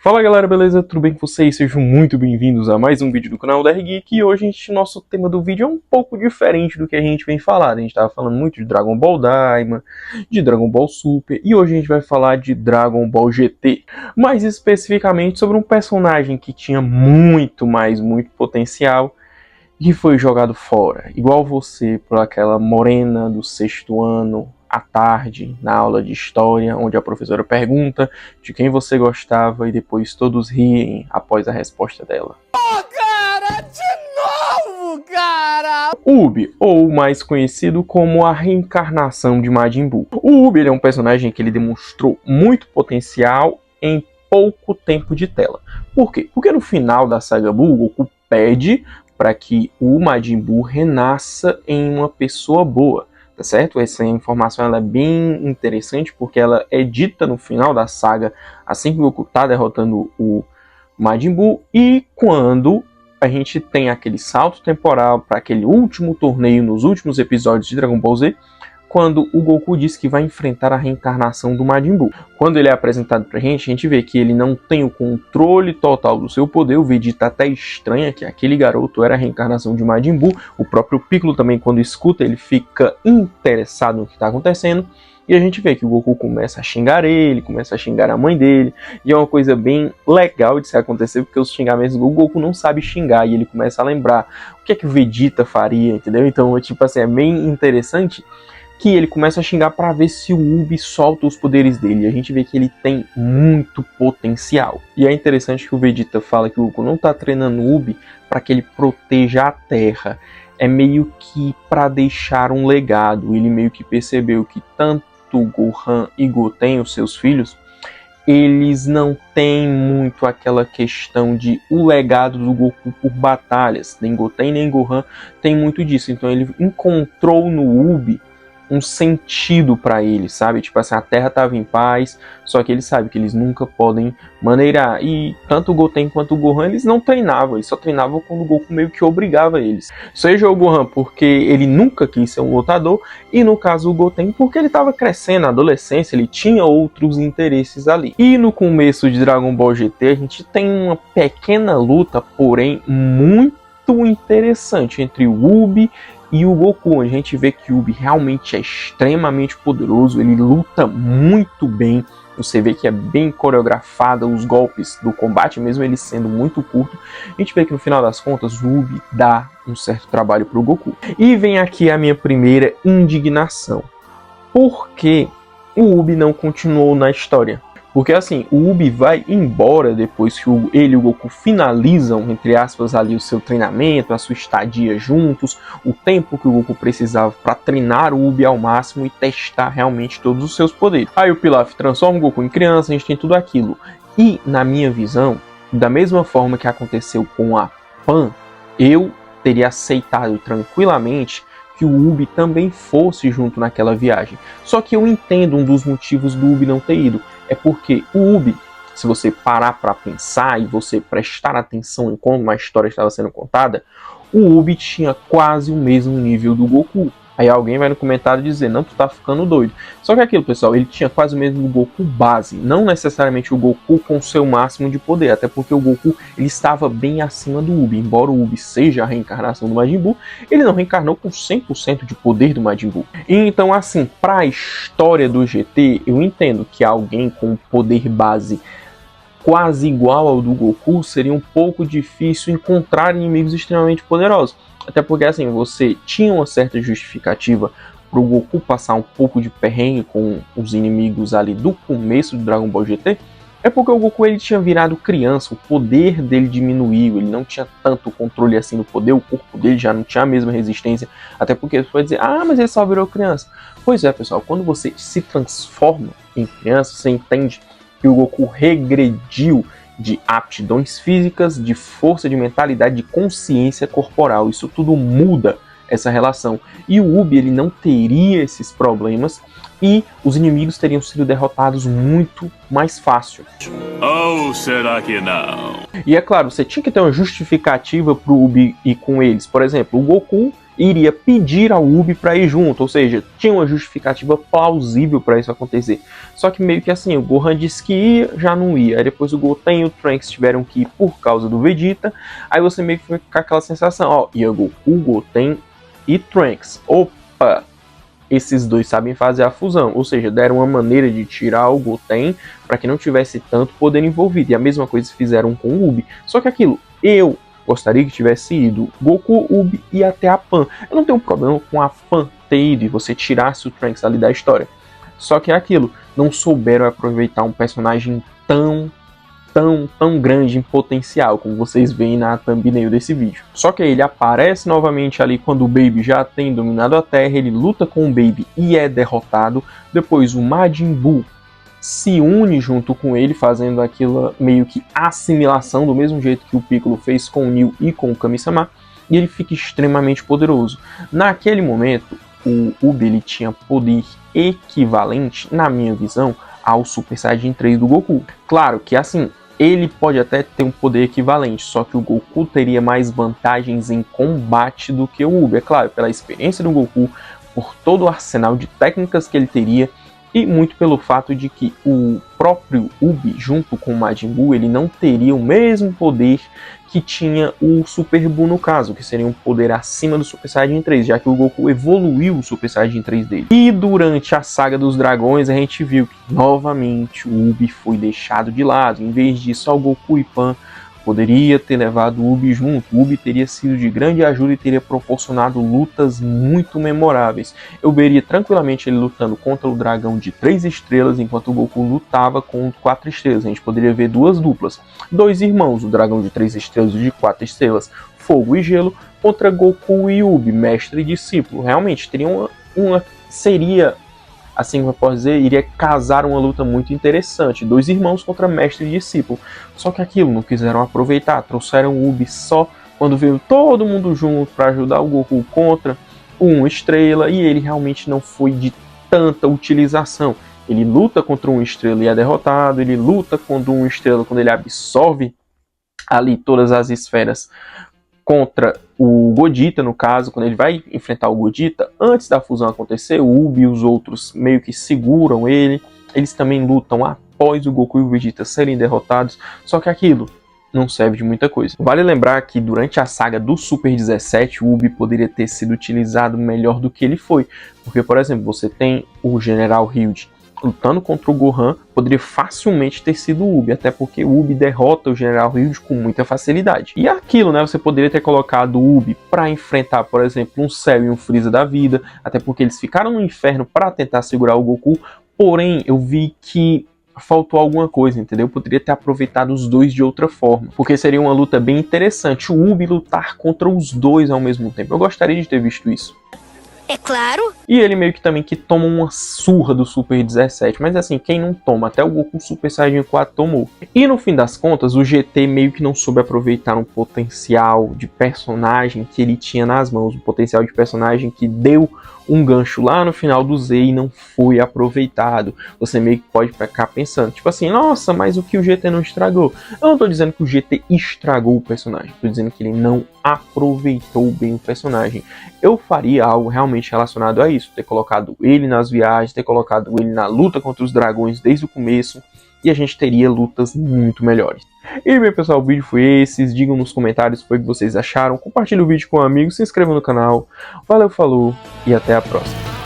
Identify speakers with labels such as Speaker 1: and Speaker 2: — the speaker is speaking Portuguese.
Speaker 1: Fala galera, beleza? Tudo bem com vocês? Sejam muito bem-vindos a mais um vídeo do canal da R-Geek. E hoje nosso tema do vídeo é um pouco diferente do que a gente vem falando. A gente estava falando muito de Dragon Ball Daima, de Dragon Ball Super, e hoje a gente vai falar de Dragon Ball GT. Mais especificamente sobre um personagem que tinha muito potencial e foi jogado fora. Igual você, por aquela morena do 6º ano, à tarde, na aula de história, onde a professora pergunta de quem você gostava e depois todos riem após a resposta dela.
Speaker 2: Oh, cara, de novo, cara!
Speaker 1: O Ubi, ou mais conhecido como a reencarnação de Majin Buu. O Ubi ele é um personagem que ele demonstrou muito potencial em pouco tempo de tela. Por quê? Porque no final da saga Buu, o Goku pede para que o Majin Buu renasça em uma pessoa boa. Tá certo? Essa informação ela é bem interessante porque ela é dita no final da saga assim que o Goku tá derrotando o Majin Buu, e quando a gente tem aquele salto temporal para aquele último torneio nos últimos episódios de Dragon Ball Z, quando o Goku diz que vai enfrentar a reencarnação do Majin Buu. Quando ele é apresentado pra gente, a gente vê que ele não tem o controle total do seu poder. O Vegeta até estranha que aquele garoto era a reencarnação de Majin Buu. O próprio Piccolo também, quando escuta, ele fica interessado no que está acontecendo. E a gente vê que o Goku começa a xingar ele, começa a xingar a mãe dele. E é uma coisa bem legal de se acontecer, porque os xingamentos do Goku não sabe xingar. E ele começa a lembrar o que é que o Vegeta faria, entendeu? Então, tipo assim, é bem interessante que ele começa a xingar para ver se o Ubi solta os poderes dele. E a gente vê que ele tem muito potencial. E é interessante que o Vegeta fala que o Goku não tá treinando o Ubi para que ele proteja a Terra. É meio que para deixar um legado. Ele meio que percebeu que tanto Gohan e Goten, os seus filhos, eles não têm muito aquela questão de o legado do Goku por batalhas. Nem Goten nem Gohan tem muito disso. Então ele encontrou no Ubi um sentido para ele, sabe? Tipo assim, a Terra tava em paz, só que ele sabe que eles nunca podem maneirar. E tanto o Goten quanto o Gohan, eles não treinavam, eles só treinavam quando o Goku meio que obrigava eles. Seja o Gohan porque ele nunca quis ser um lutador, e no caso o Goten porque ele estava crescendo na adolescência, ele tinha outros interesses ali. E no começo de Dragon Ball GT a gente tem uma pequena luta, porém muito interessante, entre o Ubi e o Goku. A gente vê que o Ubi realmente é extremamente poderoso, ele luta muito bem, você vê que é bem coreografada os golpes do combate, mesmo ele sendo muito curto. A gente vê que no final das contas o Ubi dá um certo trabalho para o Goku. E vem aqui a minha primeira indignação. Por que o Ubi não continuou na história? Porque assim, o Ubi vai embora depois que ele e o Goku finalizam, entre aspas, ali o seu treinamento, a sua estadia juntos, o tempo que o Goku precisava para treinar o Ubi ao máximo e testar realmente todos os seus poderes. Aí o Pilaf transforma o Goku em criança, a gente tem tudo aquilo. E, na minha visão, da mesma forma que aconteceu com a Pan, eu teria aceitado tranquilamente que o Ubi também fosse junto naquela viagem. Só que eu entendo um dos motivos do Ubi não ter ido. É porque o Ubi, se você parar para pensar e você prestar atenção em como uma história estava sendo contada, o Ubi tinha quase o mesmo nível do Goku. Aí alguém vai no comentário dizer, não, tu tá ficando doido. Só que aquilo, pessoal, ele tinha quase o mesmo Goku base, não necessariamente o Goku com seu máximo de poder, até porque o Goku ele estava bem acima do Ubi. Embora o Ubi seja a reencarnação do Majin Buu, ele não reencarnou com 100% de poder do Majin Buu. E então, assim, para a história do GT, eu entendo que alguém com poder base quase igual ao do Goku seria um pouco difícil encontrar inimigos extremamente poderosos. Até porque assim, você tinha uma certa justificativa para o Goku passar um pouco de perrengue com os inimigos ali do começo do Dragon Ball GT, é porque o Goku ele tinha virado criança, o poder dele diminuiu, ele não tinha tanto controle assim do poder, o corpo dele já não tinha a mesma resistência, até porque você pode dizer, ah, mas ele só virou criança. Pois é, pessoal, quando você se transforma em criança, você entende que o Goku regrediu de aptidões físicas, de força de mentalidade, de consciência corporal. Isso tudo muda essa relação. E o Ubi ele não teria esses problemas e os inimigos teriam sido derrotados muito mais fácil.
Speaker 2: Ou será que não?
Speaker 1: E é claro, você tinha que ter uma justificativa para o Ubi ir com eles. Por exemplo, o Goku iria pedir ao Ubi para ir junto, ou seja, tinha uma justificativa plausível para isso acontecer. Só que meio que assim, o Gohan disse que ia, já não ia. Aí depois o Goten e o Trunks tiveram que ir por causa do Vegeta. Aí você meio que fica com aquela sensação, ó, ia Goku, Goten e Trunks. Opa! Esses dois sabem fazer a fusão, ou seja, deram uma maneira de tirar o Goten para que não tivesse tanto poder envolvido. E a mesma coisa fizeram com o Ubi. Só que aquilo, eu gostaria que tivesse ido Goku, Ubi e até a Pan. Eu não tenho problema com a Pan ter ido e você tirasse o Trunks ali da história. Só que é aquilo, não souberam aproveitar um personagem tão grande em potencial, como vocês veem na thumbnail desse vídeo. Só que ele aparece novamente ali quando o Baby já tem dominado a Terra, ele luta com o Baby e é derrotado. Depois o Majin Buu se une junto com ele, fazendo aquela meio que assimilação, do mesmo jeito que o Piccolo fez com o Neo e com o Kami-sama, e ele fica extremamente poderoso. Naquele momento, o Ubi ele tinha poder equivalente, na minha visão, ao Super Saiyajin 3 do Goku. Claro que assim, ele pode até ter um poder equivalente, só que o Goku teria mais vantagens em combate do que o Ubi. É claro, pela experiência do Goku, por todo o arsenal de técnicas que ele teria, e muito pelo fato de que o próprio Ubi, junto com o Majin Buu, ele não teria o mesmo poder que tinha o Super Buu no caso, que seria um poder acima do Super Saiyajin 3, já que o Goku evoluiu o Super Saiyajin 3 dele. E durante a saga dos dragões a gente viu que novamente o Ubi foi deixado de lado, em vez disso só o Goku e Pan poderia ter levado o Ubi junto. O Ubi teria sido de grande ajuda e teria proporcionado lutas muito memoráveis. Eu veria tranquilamente ele lutando contra o dragão de 3 estrelas, enquanto o Goku lutava com 4 estrelas. A gente poderia ver duas duplas. Dois irmãos, o dragão de 3 estrelas e o de 4 estrelas, fogo e gelo, contra Goku e Ubi, mestre e discípulo. Realmente, teria seria, assim como eu posso dizer, iria casar uma luta muito interessante. Dois irmãos contra mestre e discípulo. Só que aquilo não quiseram aproveitar. Trouxeram o Ubi só quando veio todo mundo junto para ajudar o Goku contra uma estrela. E ele realmente não foi de tanta utilização. Ele luta contra uma estrela e é derrotado. Ele luta contra uma estrela quando ele absorve ali todas as esferas contra o Gogeta, no caso, quando ele vai enfrentar o Gogeta, antes da fusão acontecer, o Ubi e os outros meio que seguram ele, eles também lutam após o Goku e o Vegeta serem derrotados, só que aquilo não serve de muita coisa. Vale lembrar que durante a saga do Super 17, o Ubi poderia ter sido utilizado melhor do que ele foi, porque, por exemplo, você tem o General Hyuji lutando contra o Gohan, poderia facilmente ter sido o Ubi, até porque o Ubi derrota o General Hyuji com muita facilidade. E aquilo, né, você poderia ter colocado o Ubi para enfrentar, por exemplo, um Cell e um Freeza da vida, até porque eles ficaram no inferno para tentar segurar o Goku, porém eu vi que faltou alguma coisa, entendeu? Eu poderia ter aproveitado os dois de outra forma, porque seria uma luta bem interessante, o Ubi lutar contra os dois ao mesmo tempo. Eu gostaria de ter visto isso.
Speaker 3: É claro.
Speaker 1: E ele meio que também que toma uma surra do Super 17. Mas assim, quem não toma? Até o Goku Super Saiyajin 4 tomou. E no fim das contas, o GT meio que não soube aproveitar um potencial de personagem que ele tinha nas mãos. Um potencial de personagem que deu um gancho lá no final do Z e não foi aproveitado. Você meio que pode ficar pensando, tipo assim, nossa, mas o que o GT não estragou? Eu não tô dizendo que o GT estragou o personagem, tô dizendo que ele não aproveitou bem o personagem. Eu faria algo realmente relacionado a isso, ter colocado ele nas viagens, ter colocado ele na luta contra os dragões desde o começo, e a gente teria lutas muito melhores. E bem, pessoal, o vídeo foi esse. Digam nos comentários o que vocês acharam. Compartilhe o vídeo com amigos, se inscrevam no canal. Valeu, falou e até a próxima.